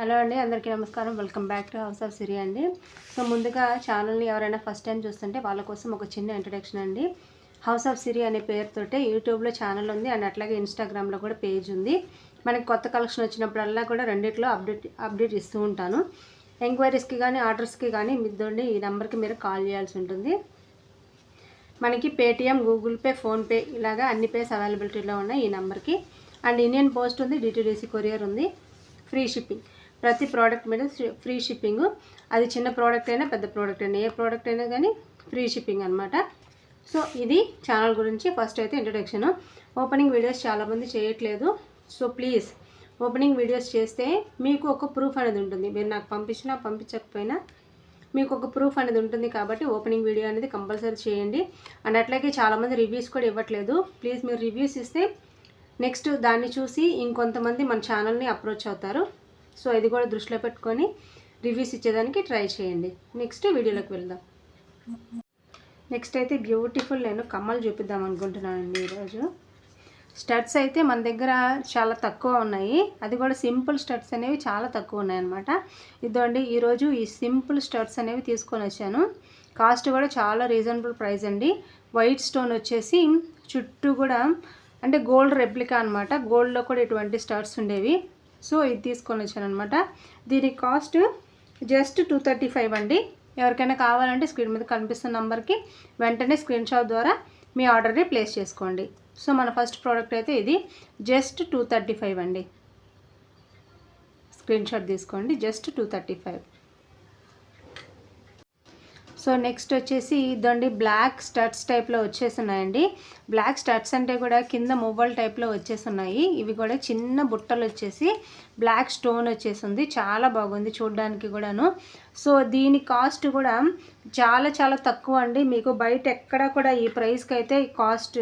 Hello అండి, అందరికీ నమస్కారం. Welcome back to House of Siri అండి. సో ముందుగా ఛానల్ని ఎవరైనా ఫస్ట్ టైం చూస్తుంటే వాళ్ళ కోసం ఒక చిన్న ఇంట్రడక్షన్ అండి. హౌస్ ఆఫ్ సిరి అనే పేరుతోటే యూట్యూబ్లో ఛానల్ ఉంది అండ్ అట్లాగే ఇన్స్టాగ్రామ్లో కూడా పేజ్ ఉంది. మనకి కొత్త కలెక్షన్ వచ్చినప్పుడల్లా కూడా రెండిట్లో అప్డేట్ ఇస్తూ ఉంటాను. ఎంక్వైరీస్కి కానీ ఆర్డర్స్కి కానీ మీతోండి ఈ నెంబర్కి మీరు కాల్ చేయాల్సి ఉంటుంది. మనకి పేటిఎం, గూగుల్ పే, ఫోన్పే ఇలాగా అన్ని పేస్ అవైలబిలిటీలో ఉన్నాయి ఈ నెంబర్కి. అండ్ ఇండియన్ పోస్ట్ ఉంది, డిటీడీసీ కొరియర్ ఉంది, ఫ్రీ షిప్పింగ్. ప్రతి ప్రోడక్ట్ మీద ఫ్రీ షిప్పింగ్. అది చిన్న ప్రోడక్ట్ అయినా పెద్ద ప్రోడక్ట్ అయినా ఏ ప్రోడక్ట్ అయినా కానీ ఫ్రీ షిప్పింగ్ అనమాట. సో ఇది ఛానల్ గురించి ఫస్ట్ అయితే ఇంట్రడక్షన్. ఓపెనింగ్ వీడియోస్ చాలామంది చేయట్లేదు. సో ప్లీజ్ ఓపెనింగ్ వీడియోస్ చేస్తే మీకు ఒక ప్రూఫ్ అనేది ఉంటుంది. మీరు నాకు పంపించినా పంపించకపోయినా మీకు ఒక ప్రూఫ్ అనేది ఉంటుంది కాబట్టి ఓపెనింగ్ వీడియో అనేది కంపల్సరీ చేయండి. అండ్ అట్లాగే చాలామంది రివ్యూస్ కూడా ఇవ్వట్లేదు. ప్లీజ్ మీరు రివ్యూస్ ఇస్తే నెక్స్ట్ దాన్ని చూసి ఇంకొంతమంది మన ఛానల్ని అప్రోచ్ అవుతారు. సో ఇది కూడా దృష్టిలో పెట్టుకొని రివ్యూస్ ఇచ్చేదానికి ట్రై చేయండి. నెక్స్ట్ వీడియోలోకి వెళ్దాం. నెక్స్ట్ అయితే బ్యూటిఫుల్ నేను కమ్మలు చూపిద్దాం అనుకుంటున్నానండి ఈరోజు. స్టడ్స్ అయితే మన దగ్గర చాలా తక్కువ ఉన్నాయి. అది కూడా సింపుల్ స్టడ్స్ అనేవి చాలా తక్కువ ఉన్నాయన్నమాట. ఇదండి ఈరోజు ఈ సింపుల్ స్టడ్స్ అనేవి తీసుకొని వచ్చాను. కాస్ట్ కూడా చాలా రీజనబుల్ ప్రైస్ అండి. వైట్ స్టోన్ వచ్చేసి చుట్టూ కూడా అంటే గోల్డ్ రెప్లికా అనమాట. గోల్డ్లో కూడా ఇటువంటి స్టడ్స్ ఉండేవి. సో ఇది తీసుకొని వచ్చాను అనమాట. దీని కాస్ట్ జస్ట్ 235 అండి. ఎవరికైనా కావాలంటే స్క్రీన్ మీద కనిపిస్తున్న నెంబర్కి వెంటనే స్క్రీన్ షాట్ ద్వారా మీ ఆర్డర్ని ప్లేస్ చేసుకోండి. సో మన ఫస్ట్ ప్రోడక్ట్ అయితే ఇది జస్ట్ 235 అండి. స్క్రీన్ షాట్ తీసుకోండి. జస్ట్ 235. సో నెక్స్ట్ వచ్చేసి ఇదండి బ్లాక్ స్టడ్స్ టైప్లో వచ్చేస్తున్నాయండి. బ్లాక్ స్టడ్స్ అంటే కూడా కింద మువ్వల్ టైప్లో వచ్చేస్తున్నాయి. ఇవి కూడా చిన్న బుట్టలు వచ్చేసి బ్లాక్ స్టోన్ వచ్చేసింది. చాలా బాగుంది చూడడానికి కూడాను. సో దీని కాస్ట్ కూడా చాలా చాలా తక్కువ అండి. మీకు బయట ఎక్కడ కూడా ఈ ప్రైస్కి అయితే కాస్ట్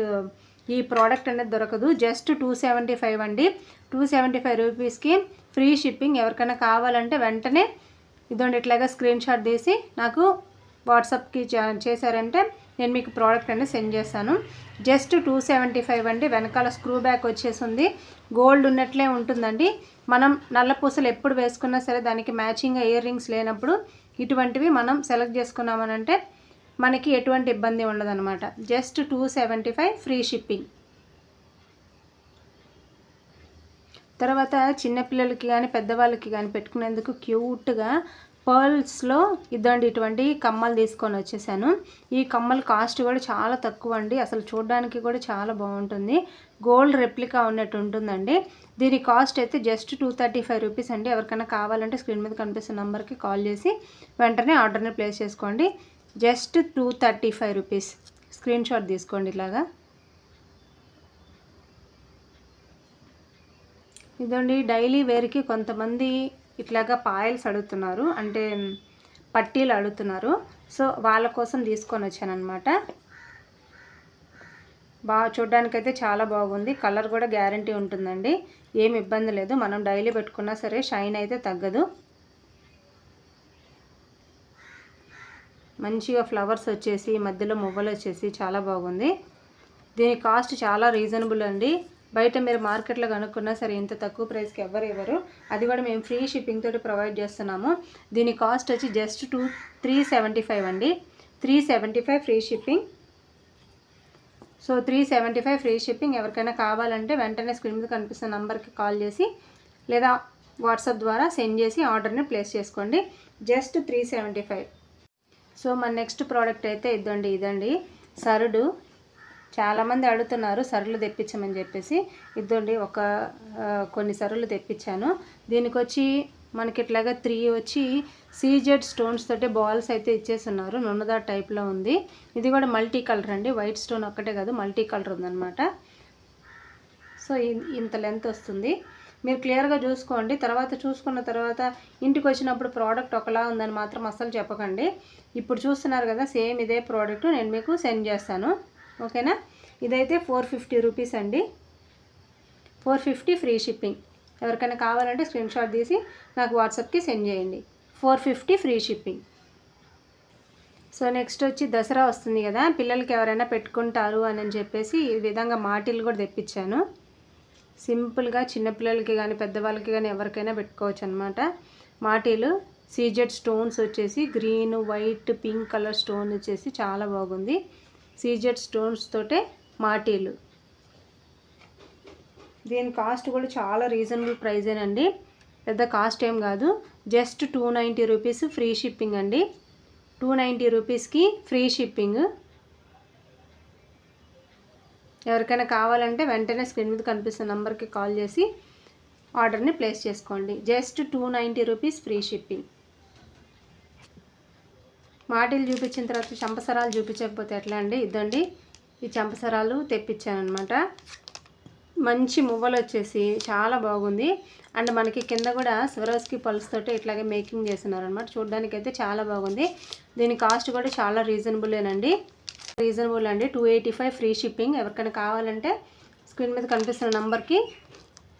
ఈ ప్రోడక్ట్ అనేది దొరకదు. జస్ట్ 275 అండి. 275 రూపీస్కి ఫ్రీ షిప్పింగ్. ఎవరికైనా కావాలంటే వెంటనే ఇదండి ఇట్లాగా స్క్రీన్ షాట్ తీసి నాకు వాట్సాప్కి చేశారంటే నేను మీకు ప్రోడక్ట్ అనేది సెండ్ చేస్తాను. జస్ట్ 275 అండి. వెనకాల స్క్రూ బ్యాక్ వచ్చేసింది. గోల్డ్ ఉన్నట్లే ఉంటుందండి. మనం నల్ల పూసలు ఎప్పుడు వేసుకున్నా సరే దానికి మ్యాచింగ్గా ఇయర్ రింగ్స్ లేనప్పుడు ఇటువంటివి మనం సెలెక్ట్ చేసుకున్నామనంటే మనకి ఎటువంటి ఇబ్బంది ఉండదన్నమాట. Just 275 free shipping. తర్వాత చిన్నపిల్లలకి కానీ పెద్దవాళ్ళకి కానీ పెట్టుకునేందుకు క్యూట్గా పర్ల్స్లో ఇదండి ఇటువంటి కమ్మలు తీసుకొని వచ్చేసాను. ఈ కమ్మలు కాస్ట్ కూడా చాలా తక్కువ అండి. అసలు చూడడానికి కూడా చాలా బాగుంటుంది. గోల్డ్ రెప్లికా ఉన్నట్టు ఉంటుందండి. దీని కాస్ట్ అయితే జస్ట్ 235 రూపీస్ అండి. ఎవరికైనా కావాలంటే స్క్రీన్ మీద కనిపిస్తున్న నెంబర్కి కాల్ చేసి వెంటనే ఆర్డర్ని ప్లేస్ చేసుకోండి. Just 235 rupees. స్క్రీన్ షాట్ తీసుకోండి ఇలాగా. ఇదండి డైలీ వేర్కి కొంతమంది ఇట్లాగా పాయల్స్ అడుగుతున్నారు, అంటే పట్టీలు అడుగుతున్నారు. సో వాళ్ళ కోసం తీసుకొని వచ్చాను అనమాట. బాగా చూడడానికైతే చాలా బాగుంది. కలర్ కూడా గ్యారంటీ ఉంటుందండి. ఏమి ఇబ్బంది లేదు. మనం డైలీ పెట్టుకున్నా సరే షైన్ అయితే తగ్గదు. మంచిగా ఫ్లవర్స్ వచ్చేసి మధ్యలో మువ్వలు వచ్చేసి చాలా బాగుంది. దీని కాస్ట్ చాలా రీజనబుల్ అండి. బయట మీరు మార్కెట్లో కనుక్కున్నా సరే ఇంత తక్కువ ప్రైస్కి ఎవరు ఇవ్వరు. అది కూడా మేము ఫ్రీ షిప్పింగ్ తోటి ప్రొవైడ్ చేస్తున్నాము. దీని కాస్ట్ వచ్చి జస్ట్ 375 అండి. 375 free shipping. So 375 free shipping. ఎవరికైనా కావాలంటే వెంటనే స్క్రీన్ మీద కనిపిస్తున్న నెంబర్కి కాల్ చేసి లేదా వాట్సాప్ ద్వారా సెండ్ చేసి ఆర్డర్ని ప్లేస్ చేసుకోండి. జస్ట్ 375. సో మన నెక్స్ట్ ప్రోడక్ట్ అయితే ఇదండి సరుడు. చాలామంది అడుగుతున్నారు సరులు తెప్పించమని చెప్పేసి. ఇదండి కొన్ని సరులు తెప్పించాను. దీనికి వచ్చి మనకి ఇట్లాగా 3 వచ్చి సీజెడ్ స్టోన్స్ తోటి బాల్స్ అయితే ఇచ్చేస్తున్నారు. నున్నదా టైప్లో ఉంది. ఇది కూడా మల్టీ కలర్ అండి. వైట్ స్టోన్ ఒక్కటే కాదు, మల్టీ కలర్ ఉందన్నమాట. సో ఇంత లెంత్ వస్తుంది. మీరు క్లియర్గా చూసుకోండి. తర్వాత చూసుకున్న తర్వాత ఇంటికి వచ్చినప్పుడు ప్రోడక్ట్ ఒకలా ఉందని మాత్రం అస్సలు చెప్పకండి. ఇప్పుడు చూస్తున్నారు కదా సేమ్ ఇదే ప్రోడక్ట్ నేను మీకు సెండ్ చేస్తాను. ఓకేనా. ఇదైతే 450 రూపీస్ అండి. 450 ఫ్రీ షిప్పింగ్. ఎవరికైనా కావాలంటే స్క్రీన్ షాట్ తీసి నాకు వాట్సాప్కి సెండ్ చేయండి. 450 ఫ్రీ షిప్పింగ్. సో నెక్స్ట్ వచ్చి దసరా వస్తుంది కదా, పిల్లలకి ఎవరైనా పెట్టుకుంటారు అని చెప్పేసి ఈ విధంగా మాటిల్ కూడా తెప్పించాను. సింపుల్గా చిన్నపిల్లలకి కానీ పెద్దవాళ్ళకి కానీ ఎవరికైనా పెట్టుకోవచ్చు అనమాట. మాటీలు సీజెడ్ స్టోన్స్ వచ్చేసి green, white, pink colour stone వచ్చేసి చాలా బాగుంది. సీజెడ్ స్టోన్స్ తోటే మాటీలు. దీని కాస్ట్ కూడా చాలా రీజనబుల్ ప్రైజేనండి, పెద్ద కాస్ట్ ఏం కాదు. జస్ట్ 290 రూపీస్ ఫ్రీ షిప్పింగ్ అండి. 290 రూపీస్కి ఫ్రీ షిప్పింగ్. ఎవరికైనా కావాలంటే వెంటనే స్క్రీన్ మీద కనిపిస్తున్న నెంబర్కి కాల్ చేసి ఆర్డర్ని ప్లేస్ చేసుకోండి. Just 290 rupees free shipping. మాటీలు చూపించిన తర్వాత చంపసరాలు చూపించకపోతే ఎట్లా అండి? ఇదండి, ఈ చంపసరాలు తెప్పించానమాట. మంచి మువ్వలు వచ్చేసి చాలా బాగుంది. అండ్ మనకి కింద కూడా స్వరోస్కి పల్స్ తోటి ఇట్లాగే మేకింగ్ చేస్తున్నారు అనమాట. చూడడానికి అయితే చాలా బాగుంది. దీని కాస్ట్ కూడా చాలా రీజనబుల్ అండి. 285 ఫ్రీ షిప్పింగ్. ఎవరికైనా కావాలంటే స్క్రీన్ మీద కనిపిస్తున్న నంబర్కి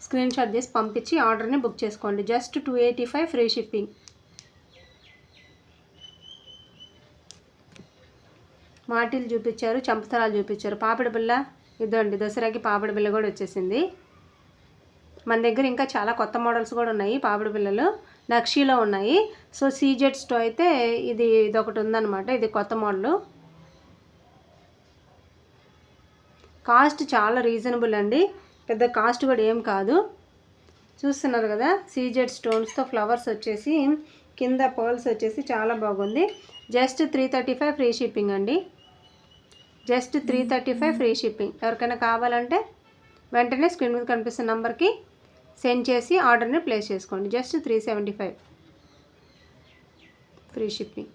స్క్రీన్ షాట్ చేసి పంపించి ఆర్డర్ని బుక్ చేసుకోండి. Just 285 free shipping. మాటీలు చూపించారు, చంపసరాలు చూపించారు. పాపిడి బిళ్ళ ఇదండి, దసరాకి పాపిడి బిళ్ళ కూడా వచ్చేసింది. మన దగ్గర ఇంకా చాలా కొత్త మోడల్స్ కూడా ఉన్నాయి. పాపిడి బిళ్ళలు నక్షీలో ఉన్నాయి. సో సీజెట్స్తో అయితే ఇదొకటి ఉందన్నమాట. ఇది కొత్త మోడలు. కాస్ట్ చాలా రీజనబుల్ అండి, పెద్ద కాస్ట్ కూడా ఏం కాదు. చూస్తున్నారు కదా, సీజెడ్ స్టోన్స్తో ఫ్లవర్స్ వచ్చేసి కింద పర్ల్స్ వచ్చేసి చాలా బాగుంది. జస్ట్ 335 ఫ్రీ షిప్పింగ్ అండి. Just 335 free shipping. ఎవరికైనా కావాలంటే వెంటనే స్క్రీన్ మీద కనిపిస్తున్న నెంబర్కి సెండ్ చేసి ఆర్డర్ని ప్లేస్ చేసుకోండి. Just 375 free shipping.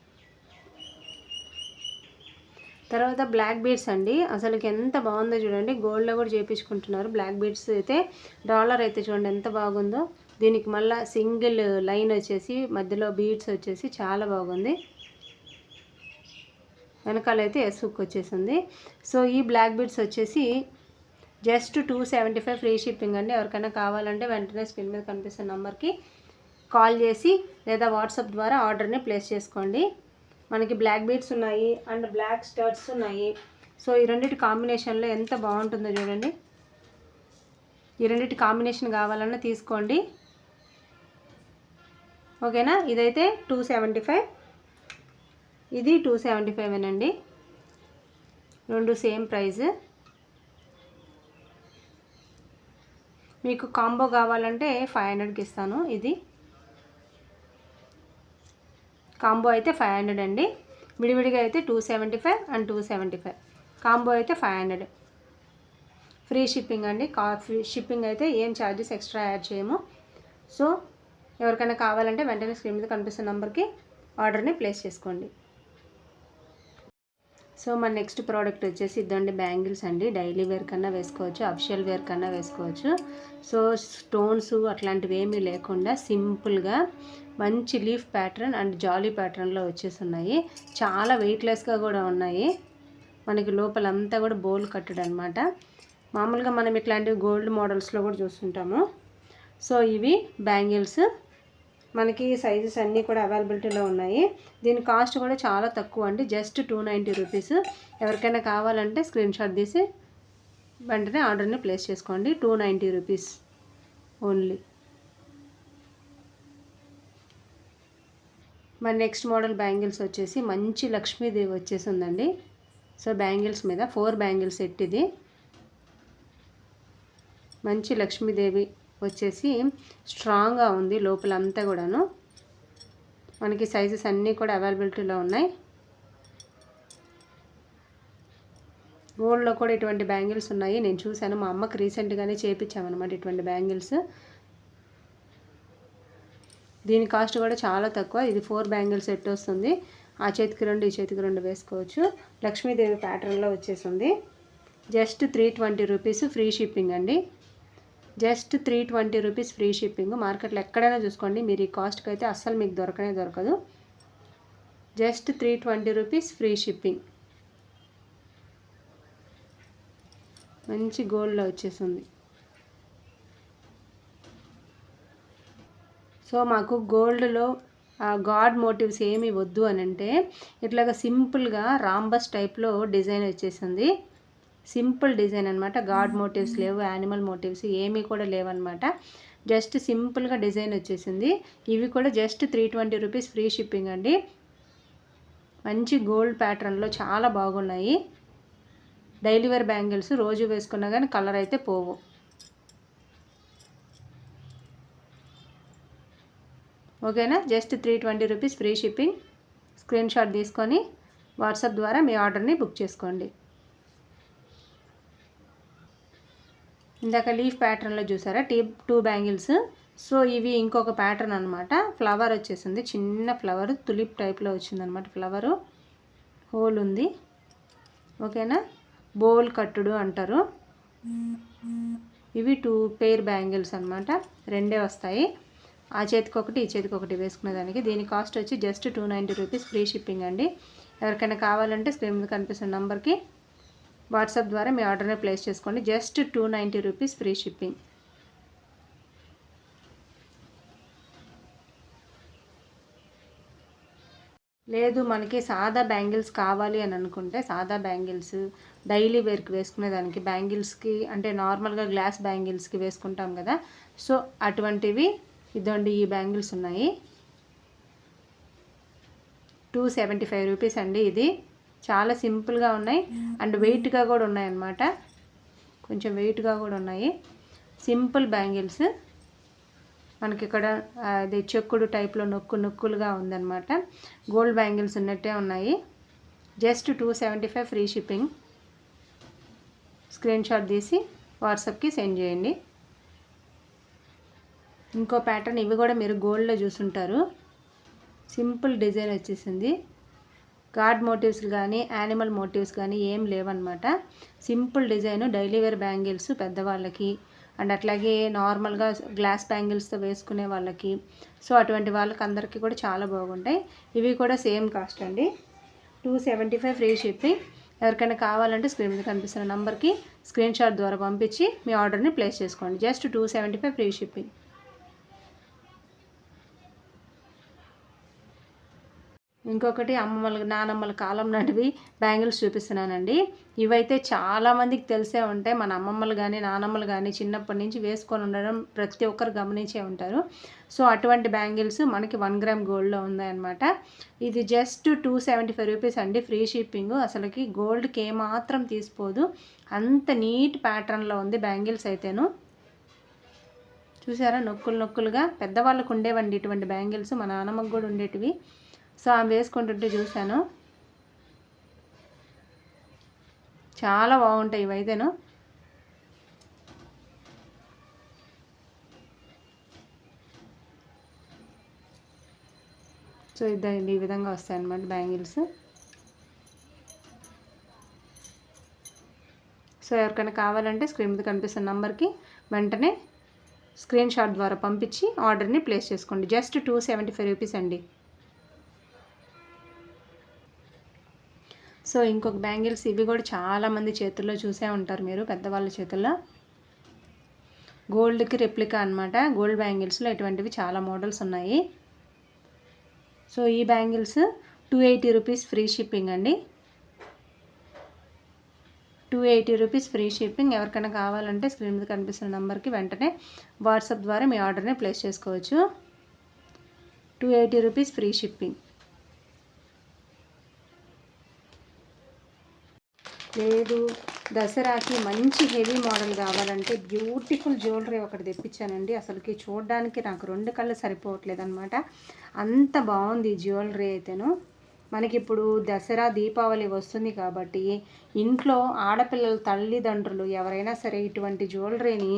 తర్వాత బ్లాక్ బీడ్స్ అండి, అసలుకి ఎంత బాగుందో చూడండి. గోల్డ్లో కూడా చేయించుకుంటున్నారు. బ్లాక్ బీడ్స్ అయితే డాలర్ అయితే చూడండి ఎంత బాగుందో. దీనికి మళ్ళీ సింగిల్ లైన్ వచ్చేసి మధ్యలో బీడ్స్ వచ్చేసి చాలా బాగుంది. వెనకాలైతే ఎస్ హుక్ వచ్చేసింది. సో ఈ బ్లాక్ బీడ్స్ వచ్చేసి జస్ట్ 275 ఫ్రీ షిప్పింగ్ అండి. ఎవరికైనా కావాలంటే వెంటనే స్క్రీన్ మీద కనిపిస్తున్న నెంబర్కి కాల్ చేసి లేదా వాట్సాప్ ద్వారా ఆర్డర్ని ప్లేస్ చేసుకోండి. మనకి బ్లాక్ బీడ్స్ ఉన్నాయి అండ్ బ్లాక్ స్టడ్స్ ఉన్నాయి. సో ఈ రెండింటి కాంబినేషన్లో ఎంత బాగుంటుందో చూడండి. ఈ రెండింటి కాంబినేషన్ కావాలన్నా తీసుకోండి, ఓకేనా. ఇదైతే 275, ఇది 275 అండి. రెండు సేమ్ ప్రైస్. మీకు కాంబో కావాలంటే 500కి ఇస్తాను. ఇది కాంబో అయితే 500 అండి. విడివిడిగా అయితే 275 అండ్ 275. కాంబో అయితే 500. ఫ్రీ షిప్పింగ్ అండి. ఫ్రీ షిప్పింగ్ అయితే ఏం ఛార్జెస్ ఎక్స్ట్రా యాడ్ చేయము. సో ఎవరికైనా కావాలంటే వెంటనే స్క్రీన్ మీద కనిపిస్తున్న నెంబర్కి ఆర్డర్ని ప్లేస్ చేసుకోండి. సో మన నెక్స్ట్ ప్రోడక్ట్ వచ్చేసి ఇదండి, బ్యాంగిల్స్ అండి. డైలీ వేర్ కన్నా వేసుకోవచ్చు, అఫిషియల్ వేర్ కన్నా వేసుకోవచ్చు. సో స్టోన్స్ అట్లాంటివి ఏమీ లేకుండా సింపుల్గా మంచి లీఫ్ ప్యాటర్న్ అండ్ జాలీ ప్యాటర్న్లో వచ్చేసి ఉన్నాయి. చాలా వెయిట్లెస్గా కూడా ఉన్నాయి. మనకి లోపలంతా కూడా బోల్ కట్టడు అనమాట. మామూలుగా మనం ఇట్లాంటివి గోల్డ్ మోడల్స్లో కూడా చూస్తుంటాము. సో ఇవి బ్యాంగిల్స్ మనకి సైజెస్ అన్నీ కూడా అవైలబిలిటీలో ఉన్నాయి. దీని కాస్ట్ కూడా చాలా తక్కువ అండి, జస్ట్ 290 రూపీస్. ఎవరికైనా కావాలంటే స్క్రీన్ షాట్ తీసి వెంటనే ఆర్డర్ని ప్లేస్ చేసుకోండి. 290 రూపీస్ ఓన్లీ. మన నెక్స్ట్ మోడల్ బ్యాంగిల్స్ వచ్చేసి మంచి లక్ష్మీదేవి వచ్చేసి ఉందండి. సో బ్యాంగిల్స్ మీద 4 బ్యాంగిల్స్ సెట్. ఇది మంచి లక్ష్మీదేవి వచ్చేసి స్ట్రాంగ్గా ఉంది లోపలంతా కూడాను. మనకి సైజెస్ అన్నీ కూడా అవైలబిలిటీలో ఉన్నాయి. గోల్డ్లో కూడా ఇటువంటి బ్యాంగిల్స్ ఉన్నాయి, నేను చూశాను. మా అమ్మకి రీసెంట్గానే చేయించామన్నమాట ఇటువంటి బ్యాంగిల్స్. దీని కాస్ట్ కూడా చాలా తక్కువ. ఇది 4 బ్యాంగిల్స్ సెట్ వస్తుంది. ఆ చేతికి 2 ఈ చేతికి 2 వేసుకోవచ్చు. లక్ష్మీదేవి ప్యాటర్న్లో వచ్చేసింది. జస్ట్ 320 రూపీస్ ఫ్రీ షిప్పింగ్ అండి. Just 320 rupees free shipping. మార్కెట్లో ఎక్కడైనా చూసుకోండి, మీరు ఈ కాస్ట్కి అయితే అస్సలు మీకు దొరకదు. Just 320 rupees free shipping. మంచి గోల్డ్లో వచ్చేసింది. సో మాకు గోల్డ్లో గాడ్ మోటివ్స్ ఏమీ వద్దు అని అంటే ఇట్లాగా సింపుల్గా రాంబస్ టైప్లో డిజైన్ వచ్చేసింది. సింపుల్ డిజైన్ అనమాట. గాడ్ మోటివ్స్ లేవు, యానిమల్ మోటివ్స్ ఏమీ కూడా లేవన్నమాట. జస్ట్ సింపుల్గా డిజైన్ వచ్చేసింది. ఇవి కూడా జస్ట్ 320 రూపీస్ ఫ్రీ షిప్పింగ్ అండి. మంచి గోల్డ్ ప్యాటర్న్లో చాలా బాగున్నాయి. డైలీ వేర్ బ్యాంగిల్స్, రోజు వేసుకున్నా కానీ కలర్ అయితే పోవు. ఓకేనా, just 320 rupees free shipping. Screen shot తీసుకొని వాట్సాప్ ద్వారా మీ ఆర్డర్ని బుక్ చేసుకోండి. ఇందాక లీఫ్ ప్యాటర్న్లో చూసారా 2 బ్యాంగిల్స్. సో ఇవి ఇంకొక ప్యాటర్న్ అనమాట. ఫ్లవర్ వచ్చేసింది, చిన్న ఫ్లవర్, తులిప్ టైప్లో వచ్చిందనమాట. ఫ్లవరు హోల్ ఉంది. ఓకేనా, బోల్ కట్టుడు అంటారు. ఇవి 2 పెయిర్ బ్యాంగిల్స్ అనమాట. 2 వస్తాయి. ఆ చేతికి ఒకటి, ఈ చేతికి ఒకటి వేసుకునేదానికి. దీని కాస్ట్ వచ్చి జస్ట్ 290 రూపీస్ ఫ్రీ షిప్పింగ్ అండి. ఎవరికైనా కావాలంటే స్క్రీన్ మీద కనిపిస్తున్న నెంబర్కి వాట్సాప్ ద్వారా మీ ఆర్డర్ని ప్లేస్ చేసుకోండి. Just 290 rupees free shipping. లేదు మనకి సాదా బ్యాంగిల్స్ కావాలి అని అనుకుంటే, సాదా బ్యాంగిల్స్ డైలీ వేర్కి వేసుకునేదానికి, బ్యాంగిల్స్కి అంటే నార్మల్గా గ్లాస్ బ్యాంగిల్స్కి వేసుకుంటాం కదా, సో అటువంటివి ఇదండి. ఈ బ్యాంగిల్స్ ఉన్నాయి. 275 రూపీస్ అండి. ఇది చాలా సింపుల్గా ఉన్నాయి అండ్ వెయిట్గా కూడా ఉన్నాయి అన్నమాట. కొంచెం వెయిట్గా కూడా ఉన్నాయి. Simple bangles. మనకి ఇక్కడ అది చెక్కుడు టైప్లో నొక్కులుగా ఉందన్నమాట. గోల్డ్ బ్యాంగిల్స్ ఉన్నట్టే ఉన్నాయి. Just 275 free shipping. Screen shot తీసి వాట్సాప్కి సెండ్ చేయండి. ఇంకో ప్యాటర్న్, ఇవి కూడా మీరు గోల్డ్లో చూసుంటారు. సింపుల్ డిజైన్ వచ్చేసింది. గాడ్ మోటివ్స్ కానీ యానిమల్ మోటివ్స్ కానీ ఏం లేవన్నమాట. Simple design, daily wear bangles పెద్దవాళ్ళకి అండ్ అట్లాగే నార్మల్గా గ్లాస్ బ్యాంగిల్స్తో వేసుకునే వాళ్ళకి, సో అటువంటి వాళ్ళకి అందరికీ కూడా చాలా బాగుంటాయి. ఇవి కూడా సేమ్ కాస్ట్ అండి, 275 ఫ్రీ షిప్పింగ్. ఎవరికైనా కావాలంటే స్క్రీన్ మీద కనిపిస్తున్న నెంబర్కి స్క్రీన్ షాట్ ద్వారా పంపించి మీ ఆర్డర్ని ప్లేస్ చేసుకోండి. Just 275 free shipping. ఇంకొకటి అమ్మమ్మల నానమ్మల కాలం నాటివి బ్యాంగిల్స్ చూపిస్తున్నానండి. ఇవైతే చాలామందికి తెలిసే ఉంటాయి. మన అమ్మమ్మలు కానీ నానమ్మలు కానీ చిన్నప్పటి నుంచి వేసుకొని ఉండడం ప్రతి ఒక్కరు గమనించే ఉంటారు. సో అటువంటి బ్యాంగిల్స్ మనకి 1 గ్రామ్ గోల్డ్లో ఉన్నాయన్నమాట. ఇది జస్ట్ 275 రూపీస్ అండి, ఫ్రీ షిప్పింగ్. అసలుకి గోల్డ్కి ఏమాత్రం తీసిపోదు, అంత నీట్ ప్యాటర్న్లో ఉంది బ్యాంగిల్స్ అయితేను. చూసారా, నొక్కులుగా పెద్దవాళ్ళకు ఉండేవండి ఇటువంటి బ్యాంగిల్స్. మా నానమ్మకు కూడా ఉండేటివి. సో ఆమె వేసుకుంటుంటే చూశాను, చాలా బాగుంటాయి ఇవైతేను. సో ఇదండి, ఈ విధంగా వస్తాయి అన్నమాట బ్యాంగిల్స్. సో ఎవరికైనా కావాలంటే స్క్రీన్ మీద కనిపిస్తున్న నెంబర్కి వెంటనే స్క్రీన్ షాట్ ద్వారా పంపించి ఆర్డర్ని ప్లేస్ చేసుకోండి. జస్ట్ 275 రూపీస్ అండి. సో ఇంకొక బ్యాంగిల్స్, ఇవి కూడా చాలామంది చేతుల్లో చూసే ఉంటారు మీరు, పెద్దవాళ్ళ చేతుల్లో. గోల్డ్కి రెప్లికా అనమాట. గోల్డ్ బ్యాంగిల్స్లో ఇటువంటివి చాలా మోడల్స్ ఉన్నాయి. సో ఈ బ్యాంగిల్స్ 280 రూపీస్ ఫ్రీ షిప్పింగ్ అండి. 280 రూపీస్ ఫ్రీ షిప్పింగ్. ఎవరికైనా కావాలంటే స్క్రీన్ మీద కనిపిస్తున్న నెంబర్కి వెంటనే వాట్సాప్ ద్వారా మీ ఆర్డర్ని ప్లేస్ చేసుకోవచ్చు. 280 రూపీస్ ఫ్రీ షిప్పింగ్. లేదు దసరాకి మంచి హెవీ మోడల్ కావాలంటే బ్యూటిఫుల్ జ్యువెలరీ ఒకటి తెప్పించానండి. అసలుకి చూడడానికి నాకు 2 కళ్ళు సరిపోవట్లేదు అనమాట, అంత బాగుంది ఈ జ్యువెలరీ అయితేను. మనకి ఇప్పుడు దసరా దీపావళి వస్తుంది కాబట్టి ఇంట్లో ఆడపిల్లల తల్లిదండ్రులు ఎవరైనా సరే ఇటువంటి జ్యువెలరీని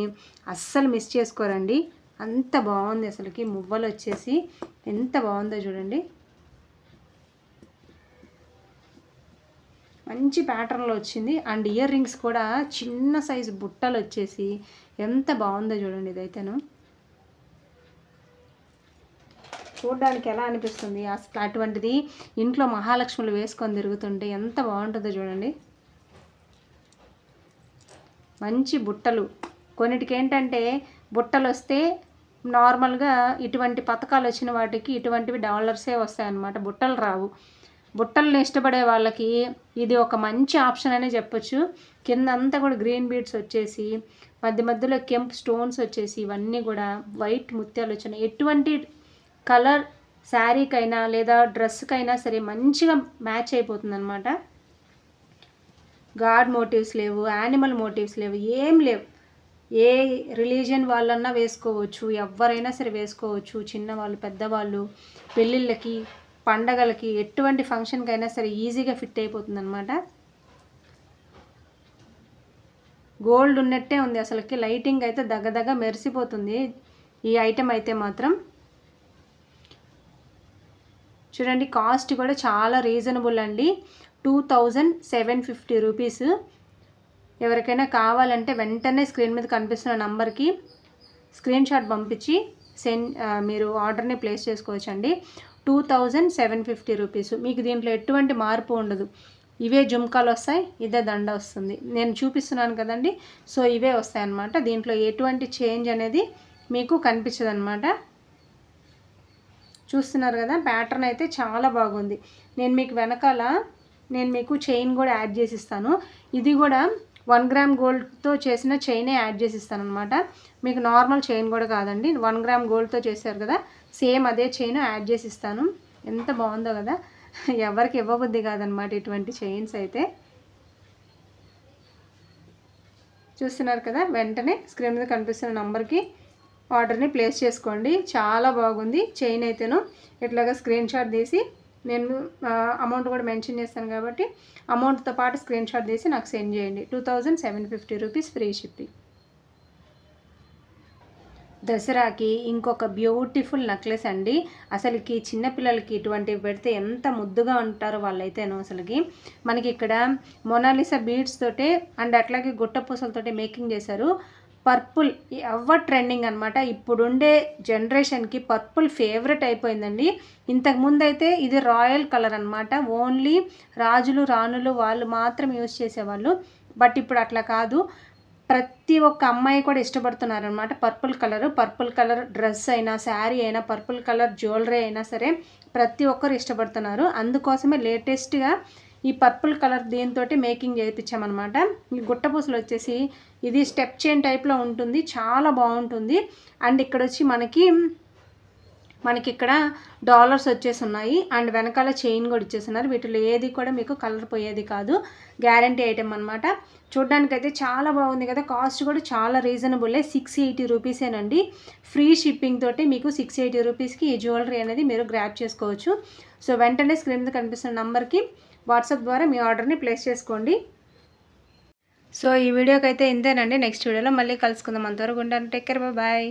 అస్సలు మిస్ చేసుకోరండి. అంత బాగుంది అసలుకి. మువ్వలు వచ్చేసి ఎంత బాగుందో చూడండి, మంచి ప్యాటర్న్లో వచ్చింది. అండ్ ఇయర్ రింగ్స్ కూడా చిన్న సైజు బుట్టలు వచ్చేసి ఎంత బాగుందో చూడండి. ఇదైతేను చూడడానికి ఎలా అనిపిస్తుంది అసలు, అటువంటిది ఇంట్లో మహాలక్ష్ములు వేసుకొని తిరుగుతుంటే ఎంత బాగుంటుందో చూడండి. మంచి బుట్టలు. కొన్నిటికి ఏంటంటే బుట్టలు వస్తే నార్మల్గా ఇటువంటి పథకాలు వచ్చిన వాటికి ఇటువంటివి డాలర్సే వస్తాయన్నమాట, బుట్టలు రావు. బుట్టలను ఇష్టపడే వాళ్ళకి ఇది ఒక మంచి ఆప్షన్ అనే చెప్పొచ్చు. కింద అంతా కూడా గ్రీన్ బీడ్స్ వచ్చేసి మధ్య మధ్యలో కెంప్ స్టోన్స్ వచ్చేసి ఇవన్నీ కూడా వైట్ ముత్యాలు వచ్చినాయి. ఎటువంటి కలర్ శారీకైనా లేదా డ్రెస్కైనా సరే మంచిగా మ్యాచ్ అయిపోతుంది అనమాట. గాడ్ మోటివ్స్ లేవు, యానిమల్ మోటివ్స్ లేవు, ఏం లేవు. ఏ రిలీజియన్ వాళ్ళన్నా వేసుకోవచ్చు, ఎవరైనా సరే వేసుకోవచ్చు. చిన్నవాళ్ళు పెద్దవాళ్ళు పెళ్ళిళ్ళకి పండగలకి ఎటువంటి ఫంక్షన్కి అయినా సరే ఈజీగా ఫిట్ అయిపోతుంది అనమాట. గోల్డ్ ఉన్నట్టే ఉంది అసలుకి. లైటింగ్ అయితే దగ్గ మెరిసిపోతుంది ఈ ఐటెం అయితే మాత్రం. చూడండి కాస్ట్ కూడా చాలా రీజనబుల్ అండి. 2750 రూపీస్. ఎవరికైనా కావాలంటే వెంటనే స్క్రీన్ మీద కనిపిస్తున్న నంబర్కి స్క్రీన్ షాట్ పంపించి మీరు ఆర్డర్ని ప్లేస్ చేసుకోవచ్చండి. 2750 రూపీస్. మీకు దీంట్లో ఎటువంటి మార్పు ఉండదు. ఇవే జుమ్కాలు వస్తాయి, ఇదే దండ వస్తుంది. నేను చూపిస్తున్నాను కదండి, సో ఇవే వస్తాయి అన్నమాట. దీంట్లో ఎటువంటి చేంజ్ అనేది మీకు కనిపించదు అనమాట. చూస్తున్నారు కదా, ప్యాటర్న్ అయితే చాలా బాగుంది. నేను మీకు వెనకాల చైన్ కూడా యాడ్ చేసి ఇస్తాను. ఇది కూడా 1 గ్రామ్ గోల్డ్తో చేసిన చైనే యాడ్ చేసి ఇస్తాను అనమాట. మీకు నార్మల్ చైన్ కూడా కాదండి, 1 గ్రామ్ గోల్డ్తో చేశారు కదా, సేమ్ అదే చైన్ యాడ్ చేసి ఇస్తాను. ఎంత బాగుందో కదా, ఎవరికి ఇవ్వబుద్ధి కాదనమాట ఇటువంటి చైన్స్ అయితే. చూస్తున్నారు కదా, వెంటనే స్క్రీన్ మీద కనిపిస్తున్న నంబర్కి ఆర్డర్ని ప్లేస్ చేసుకోండి. చాలా బాగుంది చైన్ అయితేను. ఇట్లాగా స్క్రీన్ షాట్ తీసి నేను అమౌంట్ కూడా మెన్షన్ చేస్తాను కాబట్టి అమౌంట్తో పాటు స్క్రీన్ షాట్ తీసి నాకు సెండ్ చేయండి. 2750 రూపీస్ ఫ్రీ షిప్పింగ్. దసరాకి ఇంకొక బ్యూటిఫుల్ నెక్లెస్ అండి. అసలుకి చిన్నపిల్లలకి ఇటువంటివి పెడితే ఎంత ముద్దుగా ఉంటారో వాళ్ళైతేనో అసలుకి. మనకి ఇక్కడ మొనాలిసా బీడ్స్ తోటే అండ్ అట్లాగే గుట్టపూసలతోటి మేకింగ్ చేశారు. పర్పుల్ ఎవర్ ట్రెండింగ్ అనమాట. ఇప్పుడుండే జనరేషన్కి పర్పుల్ ఫేవరెట్ అయిపోయిందండి. ఇంతకుముందు అయితే ఇది రాయల్ కలర్ అనమాట. ఓన్లీ రాజులు రాణులు వాళ్ళు మాత్రం యూజ్ చేసేవాళ్ళు. బట్ ఇప్పుడు అట్లా కాదు, ప్రతి ఒక్క అమ్మాయి కూడా ఇష్టపడుతున్నారనమాట పర్పుల్ కలర్ డ్రెస్ అయినా శారీ అయినా పర్పుల్ కలర్ జ్యువెలరీ అయినా సరే ప్రతి ఒక్కరు ఇష్టపడుతున్నారు. అందుకోసమే లేటెస్ట్గా ఈ పర్పుల్ కలర్ దీంతో మేకింగ్ చేయించామన్నమాట. ఈ గుట్టపూసలు వచ్చేసి ఇది స్టెప్ చైన్ టైప్లో ఉంటుంది, చాలా బాగుంటుంది. అండ్ ఇక్కడ వచ్చి మనకి ఇక్కడ డాలర్స్ వచ్చేసి ఉన్నాయి అండ్ వెనకాల చైన్ కూడా ఇచ్చేస్తున్నారు. వీటిలో ఏది కూడా మీకు కలర్ పోయేది కాదు, గ్యారంటీ ఐటెం అనమాట. చూడ్డానికైతే చాలా బాగుంది కదా, కాస్ట్ కూడా చాలా రీజనబుల్లే. 680 రూపీసేనండి. ఫ్రీ షిప్పింగ్ తోటి మీకు 680 రూపీస్కి ఈ జ్యువెలరీ అనేది మీరు గ్రాప్ చేసుకోవచ్చు. సో వెంటనే స్క్రీన్ మీద కనిపిస్తున్న నంబర్కి వాట్సాప్ ద్వారా మీ ఆర్డర్ని ప్లేస్ చేసుకోండి. సో ఈ వీడియోకి అయితే ఇంతేనండి. నెక్స్ట్ వీడియోలో మళ్ళీ కలుసుకుందాం. అంతవరకు ఉంటాను. Take care, bye.